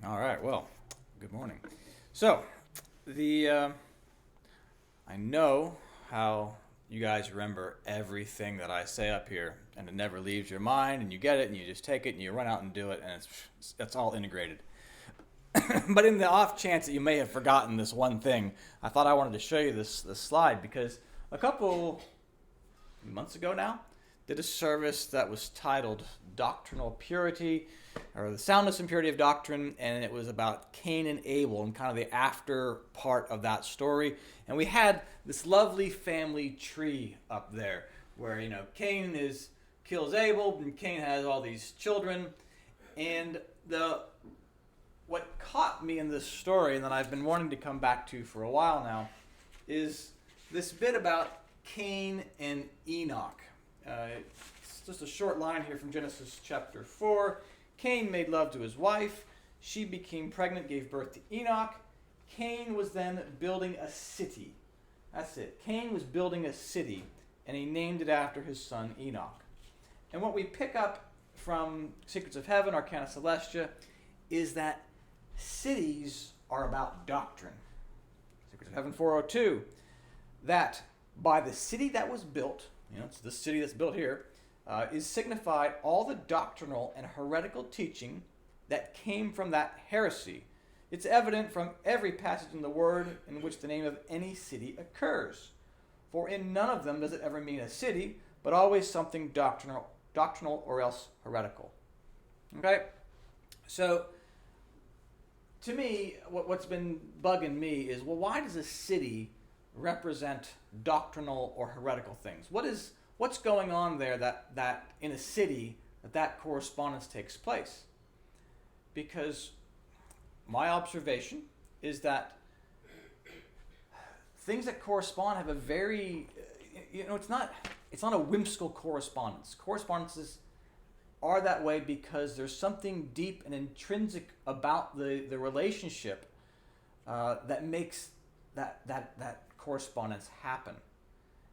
All right. Well, good morning. So, the I know how you guys remember everything that I say up here, and it never leaves your mind, and you get it, and you just take it, and you run out and do it, and it's all integrated. But in the off chance that you may have forgotten this one thing, I thought I wanted to show you this slide because a couple months ago now, did a service that was titled Doctrinal Purity, or the Soundness and Purity of Doctrine, and it was about Cain and Abel and kind of the after part of that story. And we had this lovely family tree up there where, Cain kills Abel, and Cain has all these children. And what caught me in this story, and that I've been wanting to come back to for a while now, is this bit about Cain and Enoch. It's just a short line here from Genesis chapter 4. Cain made love to his wife. She became pregnant, gave birth to Enoch. Cain was then building a city. That's it. Cain was building a city, and he named it after his son Enoch. And what we pick up from Secrets of Heaven, Arcana Celestia, is that cities are about doctrine. Secrets of Heaven 402, that by the city that was built, it's the city that's built here, is signified all the doctrinal and heretical teaching that came from that heresy. It's evident from every passage in the Word in which the name of any city occurs. For in none of them does it ever mean a city, but always something doctrinal or else heretical. Okay? So, to me, what's been bugging me is, well, why does a city represent doctrinal or heretical things? What's going on there that in a city that correspondence takes place? Because my observation is that things that correspond have a very, it's not a whimsical correspondence. Correspondences are that way because there's something deep and intrinsic about the relationship that makes that correspondence happen.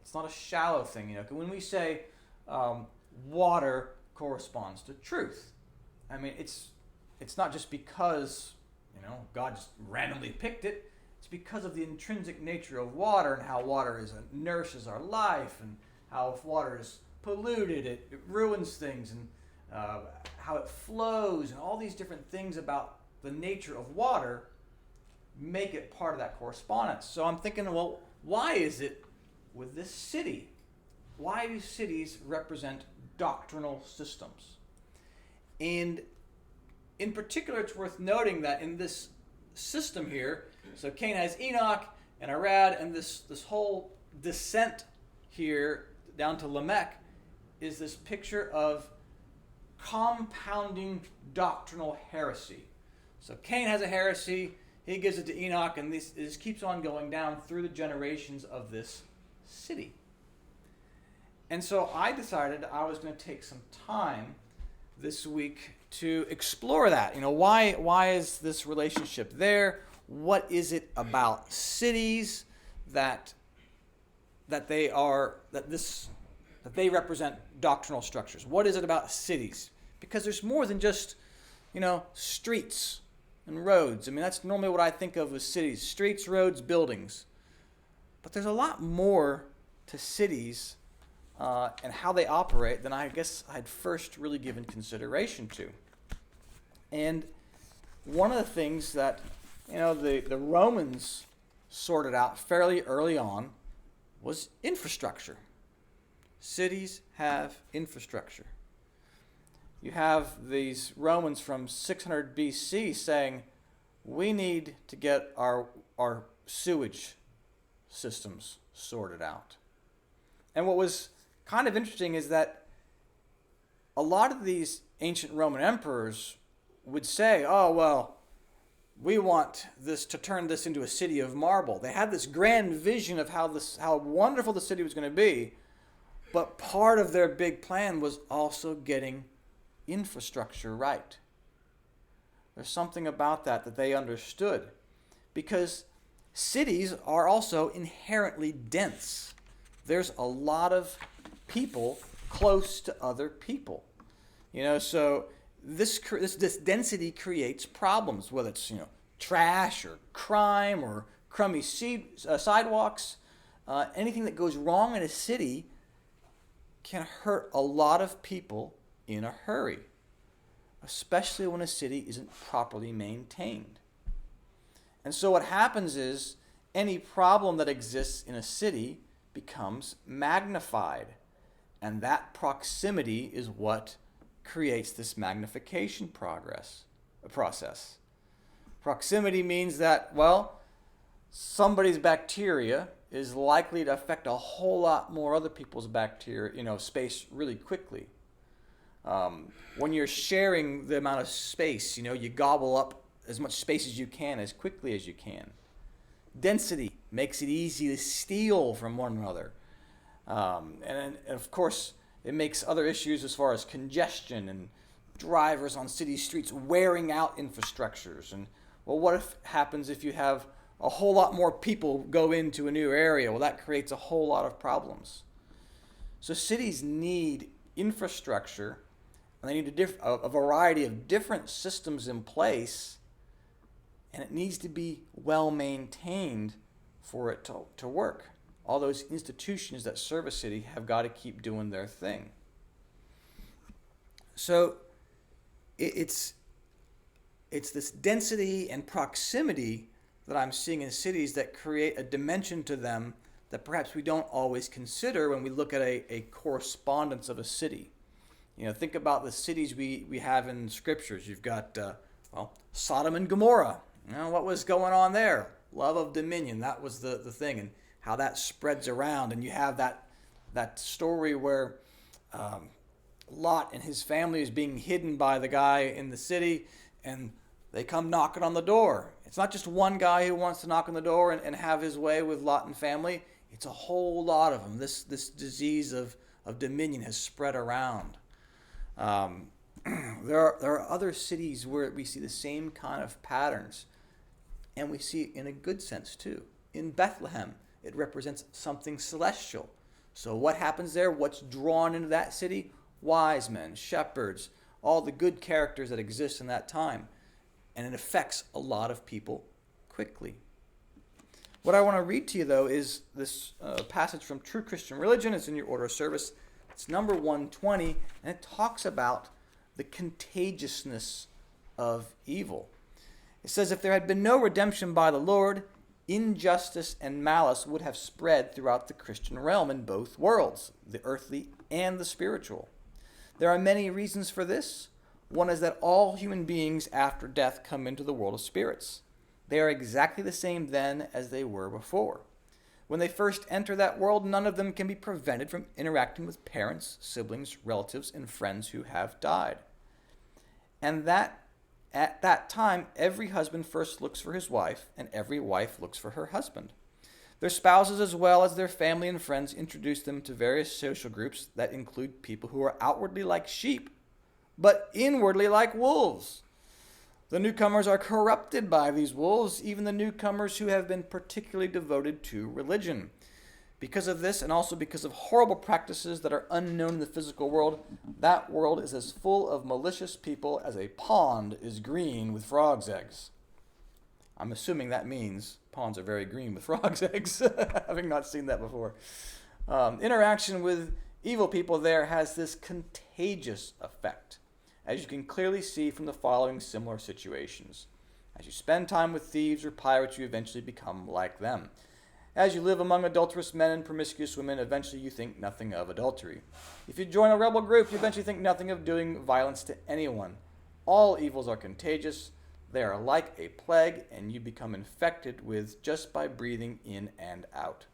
It's not a shallow thing. When we say water corresponds to truth, I mean it's not just because God just randomly picked it. It's because of the intrinsic nature of water and how water nourishes our life, and how if water is polluted, it ruins things, and how it flows, and all these different things about the nature of water make it part of that correspondence. So I'm thinking, well, why is it with this city? Why do cities represent doctrinal systems? And in particular, it's worth noting that in this system here, so Cain has Enoch and Arad, and this whole descent here down to Lamech is this picture of compounding doctrinal heresy. So Cain has a heresy, he gives it to Enoch, and this keeps on going down through the generations of this city. And so I decided I was going to take some time this week to explore that. Why is this relationship there? What is it about cities that they represent doctrinal structures? What is it about cities? Because there's more than just, streets and roads. I mean, that's normally what I think of as cities: streets, roads, buildings. But there's a lot more to cities and how they operate than I guess I'd first really given consideration to. And one of the things that the Romans sorted out fairly early on was infrastructure. Cities have infrastructure. You have these Romans from 600 BC saying, we need to get our sewage systems sorted out. And what was kind of interesting is that a lot of these ancient Roman emperors would say, oh, well, we want to turn this into a city of marble. They had this grand vision of how wonderful the city was going to be, but part of their big plan was also getting infrastructure right. There's something about that they understood, because cities are also inherently dense. There's a lot of people close to other people. So this density creates problems, whether it's trash or crime or crummy sidewalks. Anything that goes wrong in a city can hurt a lot of people in a hurry, especially when a city isn't properly maintained. And so what happens is any problem that exists in a city becomes magnified. And that proximity is what creates this magnification process. Proximity means that, well, somebody's bacteria is likely to affect a whole lot more other people's bacteria, space really quickly. When you're sharing the amount of space, you gobble up as much space as you can as quickly as you can. Density makes it easy to steal from one another. And of course, it makes other issues as far as congestion and drivers on city streets wearing out infrastructures. And, well, what happens if you have a whole lot more people go into a new area? Well, that creates a whole lot of problems. So cities need infrastructure, and they need a variety of different systems in place, and it needs to be well maintained for it to work. All those institutions that serve a city have got to keep doing their thing. So it's this density and proximity that I'm seeing in cities that create a dimension to them that perhaps we don't always consider when we look at a correspondence of a city. Think about the cities we have in scriptures. You've got, Sodom and Gomorrah. What was going on there? Love of dominion. That was the thing, and how that spreads around. And you have that story where Lot and his family is being hidden by the guy in the city, and they come knocking on the door. It's not just one guy who wants to knock on the door and have his way with Lot and family. It's a whole lot of them. This disease of dominion has spread around. There are other cities where we see the same kind of patterns, and we see it in a good sense too. In Bethlehem, it represents something celestial. So what happens there? What's drawn into that city? Wise men, shepherds, all the good characters that exist in that time. And it affects a lot of people quickly. What I want to read to you, though, is this passage from True Christian Religion. It's in your order of service. It's number 120, and it talks about the contagiousness of evil. It says, if there had been no redemption by the Lord, injustice and malice would have spread throughout the Christian realm in both worlds, the earthly and the spiritual. There are many reasons for this. One is that all human beings after death come into the world of spirits. They are exactly the same then as they were before. When they first enter that world, none of them can be prevented from interacting with parents, siblings, relatives, and friends who have died. And that at that time, every husband first looks for his wife, and every wife looks for her husband. Their spouses, as well as their family and friends, introduce them to various social groups that include people who are outwardly like sheep, but inwardly like wolves. The newcomers are corrupted by these wolves, even the newcomers who have been particularly devoted to religion. Because of this, and also because of horrible practices that are unknown in the physical world, that world is as full of malicious people as a pond is green with frogs' eggs. I'm assuming that means ponds are very green with frogs' eggs, having not seen that before. Interaction with evil people there has this contagious effect, as you can clearly see from the following similar situations. As you spend time with thieves or pirates, you eventually become like them. As you live among adulterous men and promiscuous women, eventually you think nothing of adultery. If you join a rebel group, you eventually think nothing of doing violence to anyone. All evils are contagious. They are like a plague, and you become infected with just by breathing in and out.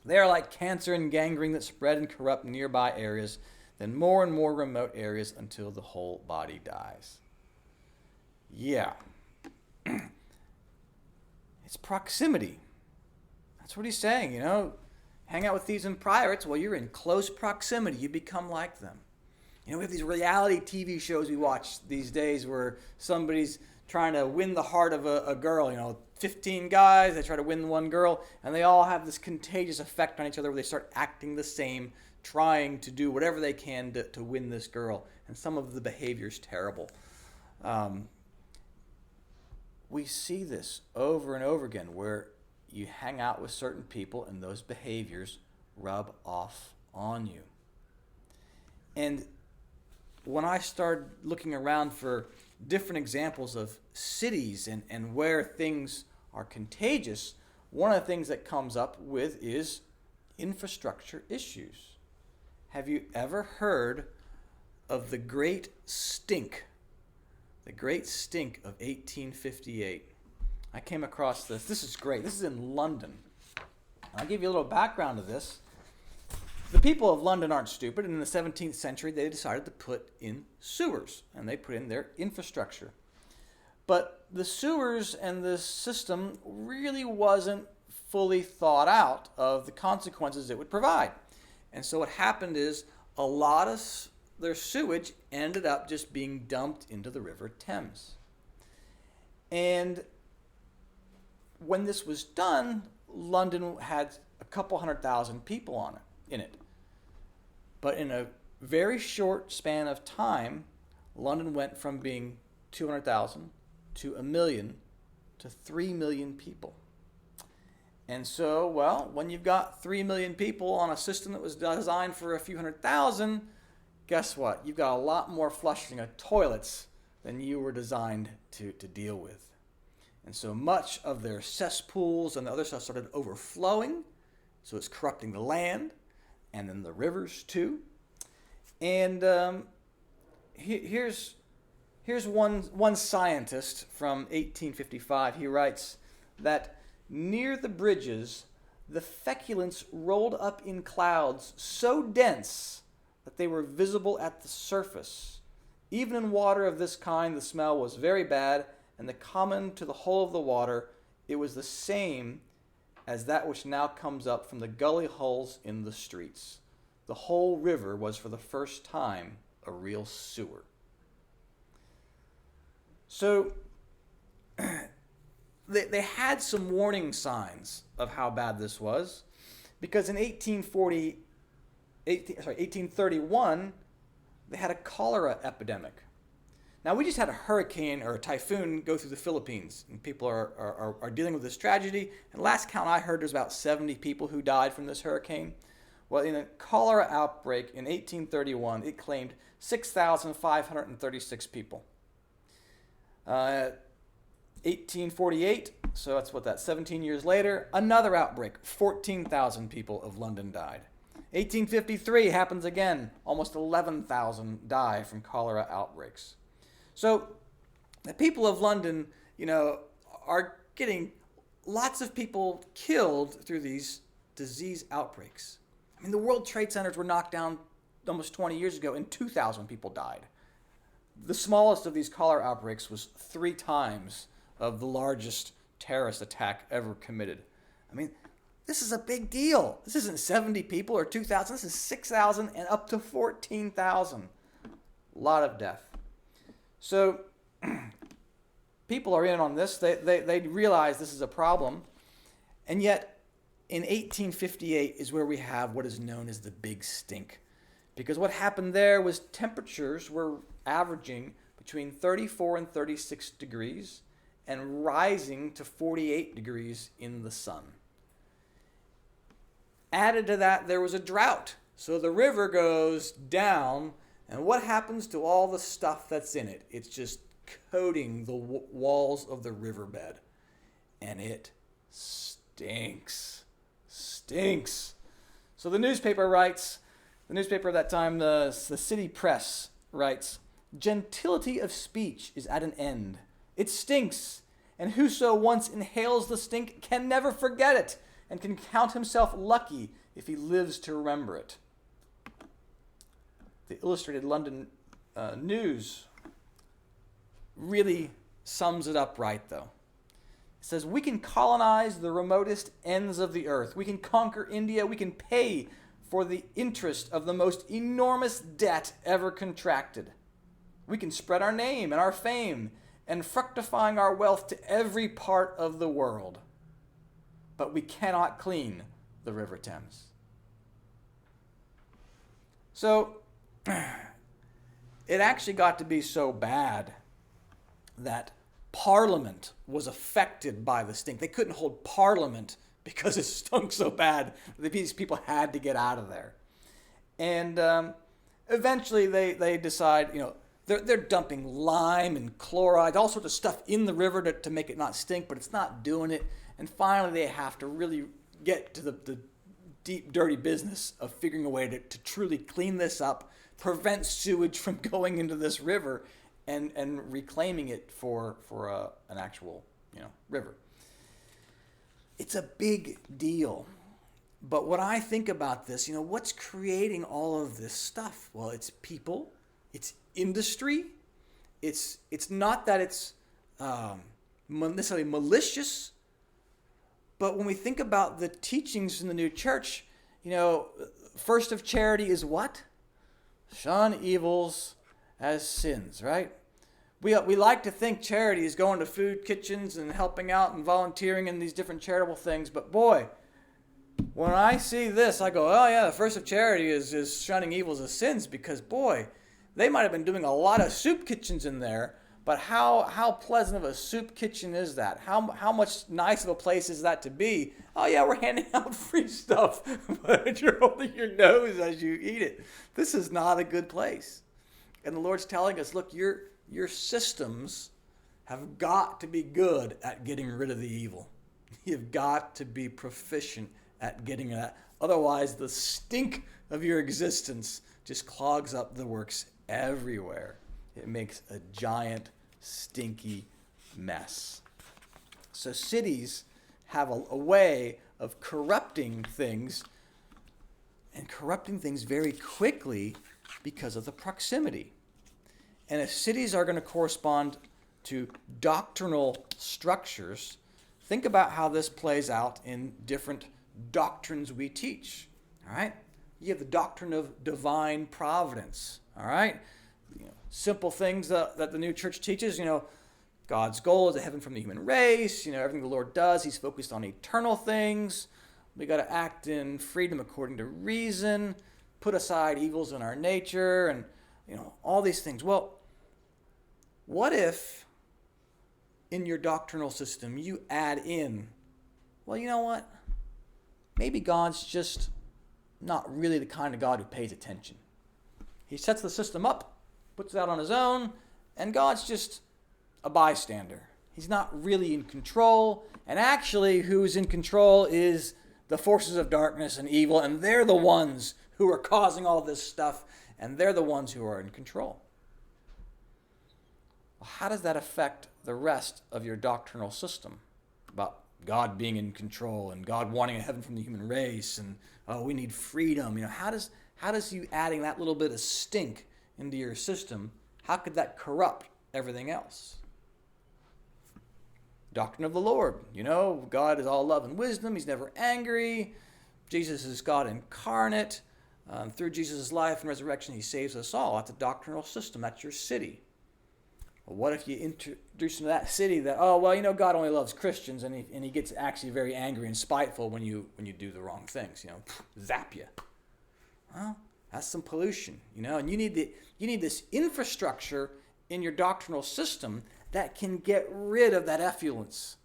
They are like cancer and gangrene that spread and corrupt nearby areas, then more and more remote areas until the whole body dies. Yeah. It's proximity. That's what he's saying, Hang out with thieves and pirates. Well, you're in close proximity. You become like them. We have these reality TV shows we watch these days where somebody's trying to win the heart of a girl. 15 guys, they try to win one girl, and they all have this contagious effect on each other where they start acting the same, trying to do whatever they can to win this girl. and some of the behavior is terrible. We see this over and over again where you hang out with certain people and those behaviors rub off on you. And when I started looking around for different examples of cities and where things are contagious, one of the things that comes up with is infrastructure issues. Have you ever heard of the Great Stink? The Great Stink of 1858. I came across this. This is great. This is in London. I'll give you a little background to this. The people of London aren't stupid, and in the 17th century they decided to put in sewers, and they put in their infrastructure. But the sewers and the system really wasn't fully thought out of the consequences it would provide. And so what happened is a lot of their sewage ended up just being dumped into the River Thames. And when this was done, London had a couple 100,000 people in it. But in a very short span of time, London went from being 200,000 to 1 million to 3 million people. And so, well, when you've got 3 million people on a system that was designed for a few 100,000, guess what? You've got a lot more flushing of toilets than you were designed to deal with. And so much of their cesspools and the other stuff started overflowing, so it's corrupting the land and then the rivers too. And here's one scientist from 1855. He writes that near the bridges, the feculence rolled up in clouds so dense that they were visible at the surface. Even in water of this kind, the smell was very bad, and the common to the whole of the water, it was the same as that which now comes up from the gully holes in the streets. The whole river was for the first time a real sewer. So they had some warning signs of how bad this was, because in 1831, they had a cholera epidemic. Now, we just had a hurricane or a typhoon go through the Philippines, and people are dealing with this tragedy. And last count I heard, there's about 70 people who died from this hurricane. Well, in a cholera outbreak in 1831, it claimed 6,536 people. 1848, so that's 17 years later, another outbreak, 14,000 people of London died. 1853 happens again, almost 11,000 die from cholera outbreaks. So the people of London, are getting lots of people killed through these disease outbreaks. I mean, the World Trade Centers were knocked down almost 20 years ago, and 2,000 people died. The smallest of these cholera outbreaks was 3 times of the largest terrorist attack ever committed. I mean, this is a big deal. This isn't 70 people or 2,000. This is 6,000 and up to 14,000. A lot of death. So people are in on this. They realize this is a problem. And yet, in 1858 is where we have what is known as the Big Stink. Because what happened there was temperatures were averaging between 34 and 36 degrees and rising to 48 degrees in the sun. Added to that, there was a drought. So the river goes down, and what happens to all the stuff that's in it? It's just coating the walls of the riverbed. And it stinks. Stinks. So the newspaper writes, the newspaper of that time, the City Press, writes, "Gentility of speech is at an end. It stinks, and whoso once inhales the stink can never forget it, and can count himself lucky if he lives to remember it." The Illustrated London News really sums it up right, though. It says, "We can colonize the remotest ends of the earth. We can conquer India. We can pay for the interest of the most enormous debt ever contracted. We can spread our name and our fame and fructifying our wealth to every part of the world. But we cannot clean the River Thames." So, It actually got to be so bad that Parliament was affected by the stink. They couldn't hold Parliament because it stunk so bad. These people had to get out of there. And eventually they decide, they're dumping lime and chloride, all sorts of stuff in the river to make it not stink, but it's not doing it. And finally they have to really get to the deep, dirty business of figuring a way to truly clean this up, prevent sewage from going into this river, and reclaiming it for an actual river. It's a big deal. But what I think about this, what's creating all of this stuff? Well, it's people, it's industry. It's not that it's necessarily malicious, but when we think about the teachings in the new church, first of charity is what? Shun evils as sins, right? We like to think charity is going to food kitchens and helping out and volunteering in these different charitable things, but boy, when I see this, I go, oh yeah, the first of charity is shunning evils as sins, because boy, they might have been doing a lot of soup kitchens in there, but how pleasant of a soup kitchen is that? How much nice of a place is that to be? Oh yeah, we're handing out free stuff, but you're holding your nose as you eat it. This is not a good place. And the Lord's telling us, look, your systems have got to be good at getting rid of the evil. You've got to be proficient at getting that. Otherwise, the stink of your existence just clogs up the works everywhere. It makes a giant, stinky mess. So cities have a way of corrupting things, and corrupting things very quickly because of the proximity. And if cities are going to correspond to doctrinal structures, think about how this plays out in different doctrines we teach. All right? You have the doctrine of divine providence. All right? Simple things that the new church teaches. God's goal is a heaven from the human race. Everything the Lord does, he's focused on eternal things. We got to act in freedom according to reason, put aside evils in our nature, and all these things. Well, what if in your doctrinal system you add in, well, you know what? Maybe God's just not really the kind of God who pays attention. He sets the system up, puts it out on his own, and God's just a bystander. He's not really in control, and actually who's in control is the forces of darkness and evil, and they're the ones who are causing all this stuff, and they're the ones who are in control. Well, how does that affect the rest of your doctrinal system about God being in control and God wanting a heaven from the human race, and we need freedom? How does you adding that little bit of stink into your system, how could that corrupt everything else? Doctrine of the Lord. God is all love and wisdom. He's never angry. Jesus is God incarnate. Through Jesus' life and resurrection, he saves us all. That's a doctrinal system. That's your city. Well, what if you introduce into that city that, God only loves Christians, and he gets actually very angry and spiteful when you do the wrong things, zap you. Well, that's some pollution, and you need this infrastructure in your doctrinal system that can get rid of that effluence,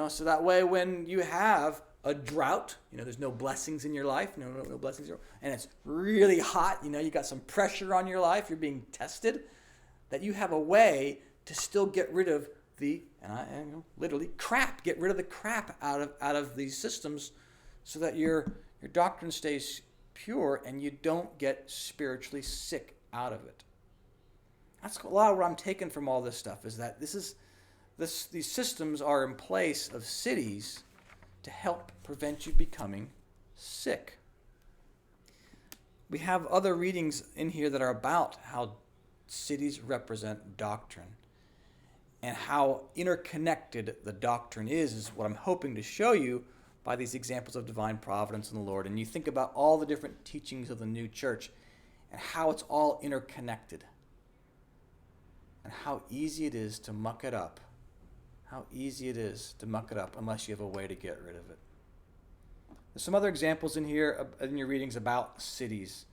so that way when you have a drought, there's no blessings in your life, no blessings, and it's really hot, you got some pressure on your life, you're being tested, that you have a way to still get rid of literally crap, get rid of the crap out of these systems, so that your doctrine stays pure and you don't get spiritually sick out of it. That's a lot of what I'm taking from all this stuff, is that these systems are in place of cities to help prevent you becoming sick. We have other readings in here that are about how cities represent doctrine, and how interconnected the doctrine is what I'm hoping to show you by these examples of divine providence in the Lord. And you think about all the different teachings of the new church and how it's all interconnected, and how easy it is to muck it up. How easy it is to muck it up unless you have a way to get rid of it. There's some other examples in here in your readings about cities.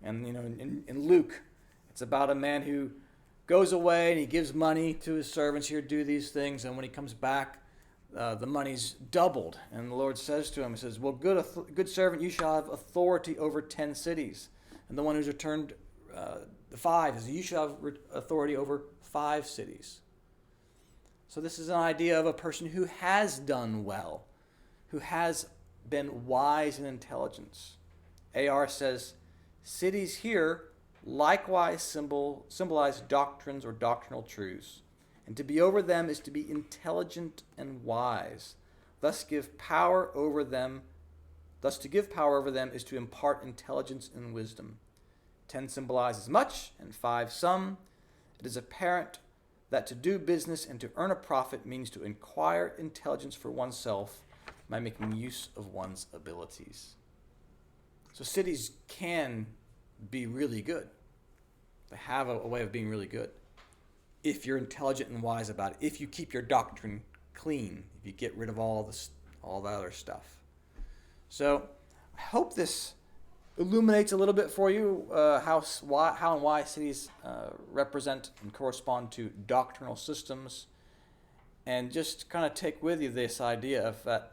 And in Luke, It's about a man who goes away and he gives money to his servants here to do these things, and when he comes back, the money's doubled. And the Lord says to him, he says, well, good servant, you shall have authority over 10 cities. And the one who's returned the 5 says, you shall have authority over 5 cities. So this is an idea of a person who has done well, who has been wise in intelligence. A.R. says, cities here likewise symbolize doctrines or doctrinal truths, and to be over them is to be intelligent and wise. Thus to give power over them is to impart intelligence and wisdom. 10 symbolizes much, and 5 some. It is apparent that to do business and to earn a profit means to acquire intelligence for oneself by making use of one's abilities. So cities can be really good. They have a way of being really good if you're intelligent and wise about it, if you keep your doctrine clean, if you get rid of all the other stuff. So I hope this illuminates a little bit for you how and why cities represent and correspond to doctrinal systems, and just kind of take with you this idea of that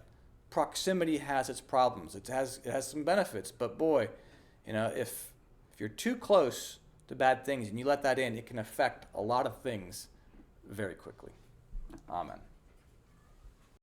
proximity has its problems. It has some benefits, but boy, if you're too close to bad things and you let that in, it can affect a lot of things very quickly. Amen.